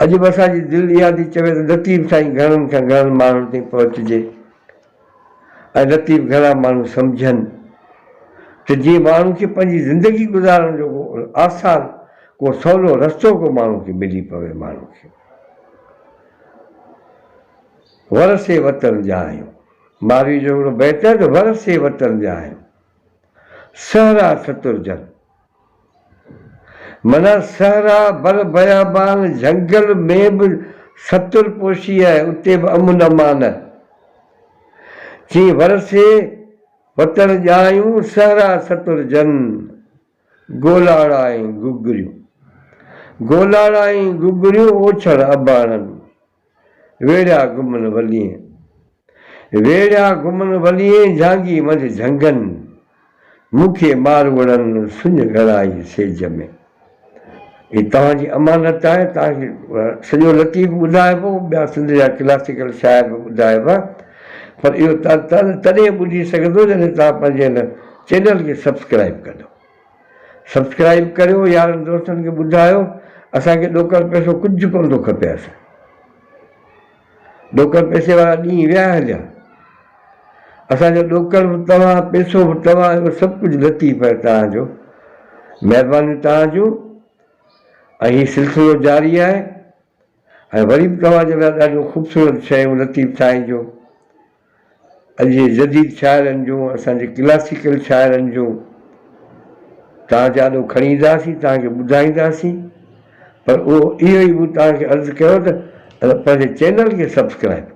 अॼु बि असांजी दिलि इहा थी चवे त लतीफ़ साईं घणनि खां घणनि माण्हुनि ताईं पहुचजे ऐं लतीफ़ घणा माण्हू सम्झनि त जीअं माण्हू खे पंहिंजी ज़िंदगी गुज़ारण जो को आसान को सवलो रस्तो को माण्हू खे मिली पवे। माण्हू खे वरसे वतन जा आहियूं, मारवी जो हिकिड़ो बैत आहे त वरसे वतन जा आहियूं, सहरा सतुरजन, माना सहरा बर बयाबान जंगल में बि सतुर पोशी आहे, उते बि अमन अमान। जीअं वरसे वतन जा आहियूं, सहरा सतुरजन, गोलाड़ा ऐं गुगरियूं, गोलाड़ा ऐं गुगरियूं ओछड़ अबाणनि, वेड़िया घुमन वलिए, वेड़िया घुमन वलिए झांगी मंझि झंगनि, मूंखे मारवड़नि सुञ घड़ाई सेज में। ही तव्हांजी अमानत आहे, तव्हांखे सॼो लतीफ़ ॿुधाइबो, ॿिया सिंध जा क्लासिकल शाइर बि ॿुधाइबा, पर इहो तॾहिं ॿुधी सघंदो जॾहिं तव्हां पंहिंजे हिन चैनल खे सब्सक्राइब कंदो। सब्सक्राइब करियो, यारनि दोस्तनि खे ॿुधायो। असांखे ॾोकर पैसो कुझु कोन थो खपे, असां ॾोकर पैसे वारा ॾींहं विया हलिया। असांजो ॾोकर बि तव्हां, पैसो बि तव्हां, सभु कुझु लतीफ़ आहे तव्हांजो। महिरबानी तव्हांजो। ऐं हीउ सिलसिलो जारी आहे ऐं वरी बि तव्हांजे लाइ ॾाढियूं ख़ूबसूरत शयूं लतीफ़ साईं जो, अॼु जे जदीद शाइरनि जूं, असांजे क्लासिकल शाइरनि जूं तव्हांजे आॾो खणी ईंदासीं, तव्हांखे ॿुधाईंदासीं। पर उहो इहो ई तव्हांखे अर्ज़ु कयो त पंहिंजे चैनल खे सब्सक्राइब